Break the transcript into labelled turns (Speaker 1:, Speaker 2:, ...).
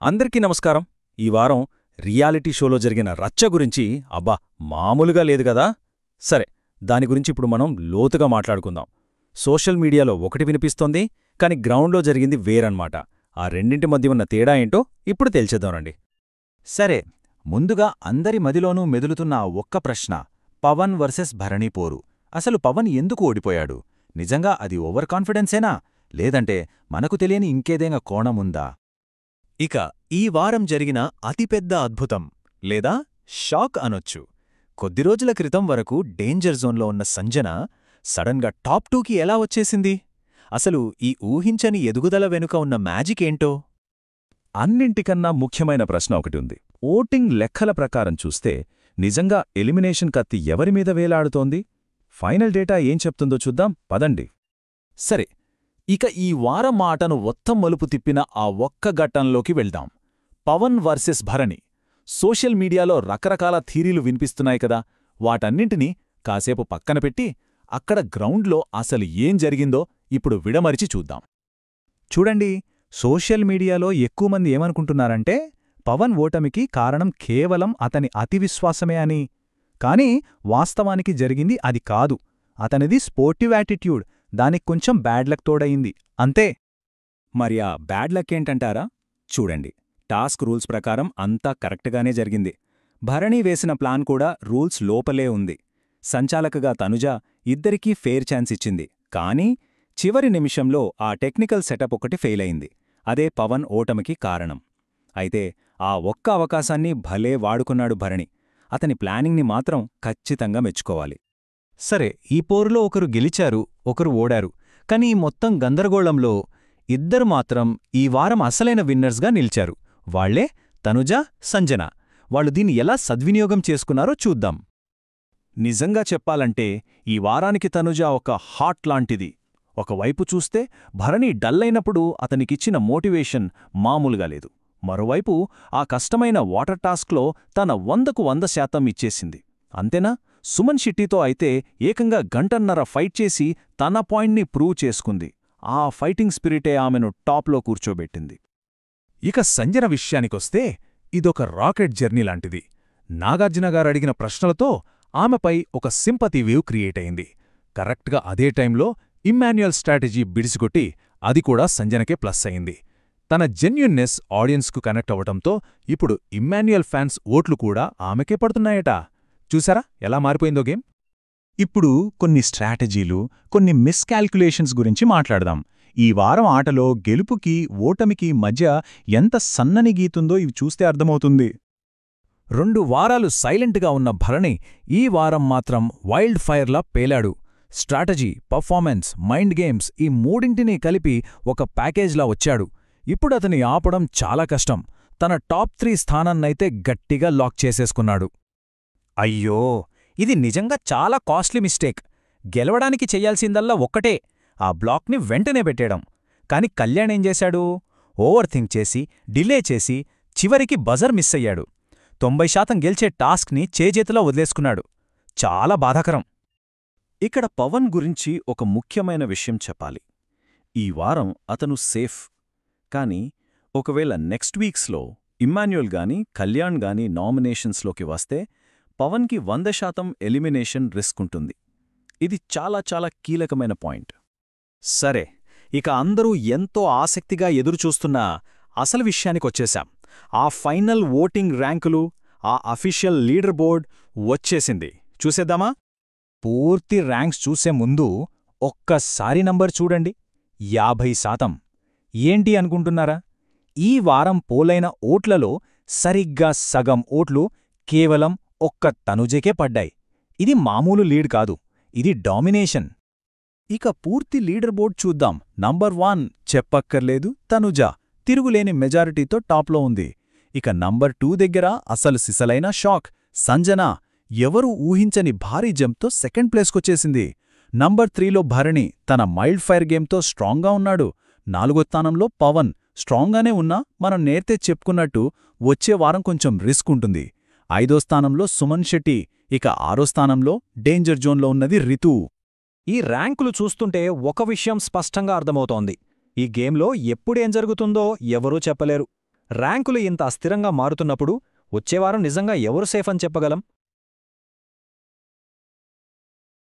Speaker 1: అందరికీ నమస్కారం. ఈ వారం రియాలిటీ షోలో జరిగిన రచ్చ గురించి అబ్బా మామూలుగా లేదు గదా. సరే, దాని గురించి ఇప్పుడు మనం లోతుగా మాట్లాడుకుందాం. సోషల్ మీడియాలో ఒకటి వినిపిస్తోంది, కాని గ్రౌండ్లో జరిగింది వేరన్మాట. ఆ రెండింటి మధ్య ఉన్న తేడా ఏంటో ఇప్పుడు తెలిచేద్దామండి.
Speaker 2: సరే, ముందుగా అందరి మదిలోనూ మెదులుతున్న ఆ ఒక్క ప్రశ్న, పవన్ వర్సెస్ భరణి పోరు. అసలు పవన్ ఎందుకు ఓడిపోయాడు? నిజంగా అది ఓవర్ కాన్ఫిడెన్సేనా, లేదంటే మనకు తెలియని ఇంకేదైనా కోణముందా?
Speaker 3: ఇక ఈ వారం జరిగిన అతిపెద్ద అద్భుతం లేదా షాక్ అనొచ్చు. కొద్ది రోజుల క్రితం వరకు డేంజర్ జోన్లో ఉన్న సంజన సడన్గా టాప్ 2కి ఎలా వచ్చేసింది? అసలు ఈ ఊహించని ఎదుగుదల వెనుక ఉన్న మ్యాజిక్ ఏంటో?
Speaker 1: అన్నింటికన్నా ముఖ్యమైన ప్రశ్న ఒకటి ఉంది. ఓటింగ్ లెక్కల ప్రకారం చూస్తే నిజంగా ఎలిమినేషన్ కత్తి ఎవరిమీద వేలాడుతోంది? ఫైనల్ డేటా ఏం చెప్తుందో చూద్దాం పదండి.
Speaker 2: సరే, ఇక ఈ వారం ఆటను మొత్తం మలుపు తిప్పిన ఆ ఒక్క ఘట్టంలోకి వెళ్దాం. పవన్ వర్సెస్ భరణి. సోషల్ మీడియాలో రకరకాల థీరీలు వినిపిస్తున్నాయి కదా, వాటన్నింటినీ కాసేపు పక్కన పెట్టి అక్కడ గ్రౌండ్లో అసలు ఏం జరిగిందో ఇప్పుడు విడమరిచి చూద్దాం.
Speaker 3: చూడండి, సోషల్ మీడియాలో ఎక్కువ మంది ఏమనుకుంటున్నారంటే పవన్ ఓటమికి కారణం కేవలం అతని అతివిశ్వాసమే అని. కానీ వాస్తవానికి జరిగింది అది కాదు. అతనిది స్పోర్టివ్ యాటిట్యూడ్, దానికి కొంచెం బ్యాడ్ లక్ తోడయింది అంతే.
Speaker 1: మరి ఆ బ్యాడ్ లక్ ఏంటంటారా? చూడండి, టాస్క్ రూల్స్ ప్రకారం అంతా కరెక్ట్గానే జరిగింది. భరణి వేసిన ప్లాన్ కూడా రూల్స్ లోపలే ఉంది. సంచాలకగా తనుజ ఇద్దరికీ ఫెయిర్ ఛాన్స్ ఇచ్చింది. కానీ చివరి నిమిషంలో ఆ టెక్నికల్ సెటప్ ఒకటి ఫెయిల్ అయింది. అదే పవన్ ఓటమికి కారణం. అయితే ఆ ఒక్క అవకాశాన్ని భలే వాడుకున్నాడు భరణి. అతని ప్లానింగ్ని మాత్రం ఖచ్చితంగా మెచ్చుకోవాలి.
Speaker 3: సరే, ఈ పోరులో ఒకరు గెలిచారు, ఒకరు ఓడారు. కానీ ఈ మొత్తం గందరగోళంలో ఇద్దరు మాత్రం ఈ వారం అసలైన విన్నర్స్గా నిలిచారు. వాళ్లే తనుజ, సంజన. వాళ్ళు దీన్ని ఎలా సద్వినియోగం చేసుకున్నారో చూద్దాం. నిజంగా చెప్పాలంటే ఈ వారానికి తనుజ ఒక హాట్ లాంటిది. ఒకవైపు చూస్తే భరణి డల్లైనప్పుడు అతనికిచ్చిన మోటివేషన్ మామూలుగా లేదు. మరోవైపు ఆ కష్టమైన వాటర్ టాస్క్లో తన 100కు 100% ఇచ్చేసింది. అంతేనా? సుమన్ శెట్టితో అయితే ఏకంగా గంటన్నర ఫైట్ చేసి తన పాయింట్ని ప్రూవ్ చేసుకుంది. ఆ ఫైటింగ్ స్పిరిటే ఆమెను టాప్లో కూర్చోబెట్టింది.
Speaker 4: ఇక సంజన విషయానికొస్తే ఇదొక రాకెట్ జర్నీ లాంటిది. నాగార్జునగారు అడిగిన ప్రశ్నలతో ఆమెపై ఒక సింపతి వేవ్ క్రియేట్ అయింది. కరెక్ట్గా అదే టైంలో ఇమ్మాన్యుయల్ స్ట్రాటజీ బిడిసికొట్టి అది కూడా సంజనకే ప్లస్ అయింది. తన జెన్యున్నెస్ ఆడియన్స్కు కనెక్ట్ అవడంతో ఇప్పుడు ఇమ్మాన్యుయల్ ఫ్యాన్స్ ఓట్లు కూడా ఆమెకే పడుతున్నాయట. చూసారా ఎలా మారిపోయిందో గేమ్?
Speaker 3: ఇప్పుడు కొన్ని స్ట్రాటజీలు, కొన్ని మిస్కాల్క్యులేషన్స్ గురించి మాట్లాడదాం. ఈ వారం ఆటలో గెలుపుకి ఓటమికి మధ్య ఎంత సన్నని గీతుందో ఇవి చూస్తే అర్థమవుతుంది.
Speaker 2: 2 వారాలు సైలెంట్గా ఉన్న భరణి ఈ వారం మాత్రం వైల్డ్ ఫైర్లా పేలాడు. స్ట్రాటజీ, పర్ఫార్మెన్స్, మైండ్ గేమ్స్ ఈ మూడింటినీ కలిపి ఒక ప్యాకేజ్లా వచ్చాడు. ఇప్పుడతని ఆపడం చాలా కష్టం. తన టాప్ 3 స్థానాన్నైతే గట్టిగా లాక్ చేసేసుకున్నాడు.
Speaker 1: అయ్యో, ఇది నిజంగా చాలా కాస్ట్లీ మిస్టేక్. గెలవడానికి చెయ్యాల్సిందల్లా ఒక్కటే, ఆ బ్లాక్ని వెంటనే పెట్టేయడం. కాని కళ్యాణ్ ఏం చేశాడు? ఓవర్ థింక్ చేసి, డిలే చేసి, చివరికి బజర్ మిస్ అయ్యాడు. 90% గెలిచే టాస్క్ని చేజేతిలో వదిలేసుకున్నాడు. చాలా బాధాకరం.
Speaker 2: ఇక్కడ పవన్ గురించి ఒక ముఖ్యమైన విషయం చెప్పాలి. ఈ వారం అతను సేఫ్. కానీ ఒకవేళ నెక్స్ట్ వీక్స్లో ఇమ్మాన్యుయల్ గాని కళ్యాణ్ గాని నామినేషన్స్లోకి వస్తే పవన్కి 100% ఎలిమినేషన్ రిస్క్ ఉంటుంది. ఇది చాలా చాలా కీలకమైన పాయింట్.
Speaker 1: సరే, ఇక అందరూ ఎంతో ఆసక్తిగా ఎదురుచూస్తున్న అసలు విషయానికొచ్చేశాం. ఆ ఫైనల్ ఓటింగ్ ర్యాంకులు, ఆ అఫీషియల్ లీడర్ బోర్డ్ వచ్చేసింది. చూసేద్దామా?
Speaker 3: పూర్తి ర్యాంక్స్ చూసే ముందు ఒక్కసారి నంబర్ చూడండి, 50%. ఏంటి అనుకుంటున్నారా? ఈ వారం పోలైన ఓట్లలో సరిగ్గా సగం ఓట్లు కేవలం ఒక్క తనుజకే పడ్డాయి. ఇది మామూలు లీడ్ కాదు, ఇది డామినేషన్.
Speaker 2: ఇక పూర్తి లీడర్ బోర్డ్ చూద్దాం. నంబర్ 1 చెప్పక్కర్లేదు, తనుజ తిరుగులేని మెజారిటీతో టాప్లో ఉంది. ఇక నంబర్ 2 దగ్గర అసలు సిసలైన షాక్, సంజన ఎవరూ ఊహించని భారీ జంప్తో సెకండ్ ప్లేస్కొచ్చేసింది. నంబర్ 3లో భరణి తన మైల్డ్ ఫైర్ గేమ్తో స్ట్రాంగ్గా ఉన్నాడు. 4వ స్థానంలో పవన్ స్ట్రాంగ్గానే ఉన్నా మనం నేర్తే చెప్పుకున్నట్టు వచ్చే వారం కొంచెం రిస్క్ ఉంటుంది. 5వ స్థానంలో సుమన్ శెట్టి. ఇక 6వ స్థానంలో డేంజర్ జోన్లో ఉన్నది రితు.
Speaker 1: ఈ ర్యాంకులు చూస్తుంటే ఒక విషయం స్పష్టంగా అర్థమవుతోంది. ఈ గేమ్లో ఎప్పుడేం జరుగుతుందో ఎవరూ చెప్పలేరు.
Speaker 3: ర్యాంకులు ఇంత అస్థిరంగా మారుతున్నప్పుడు వచ్చేవారం నిజంగా ఎవరు సేఫ్ అని చెప్పగలం?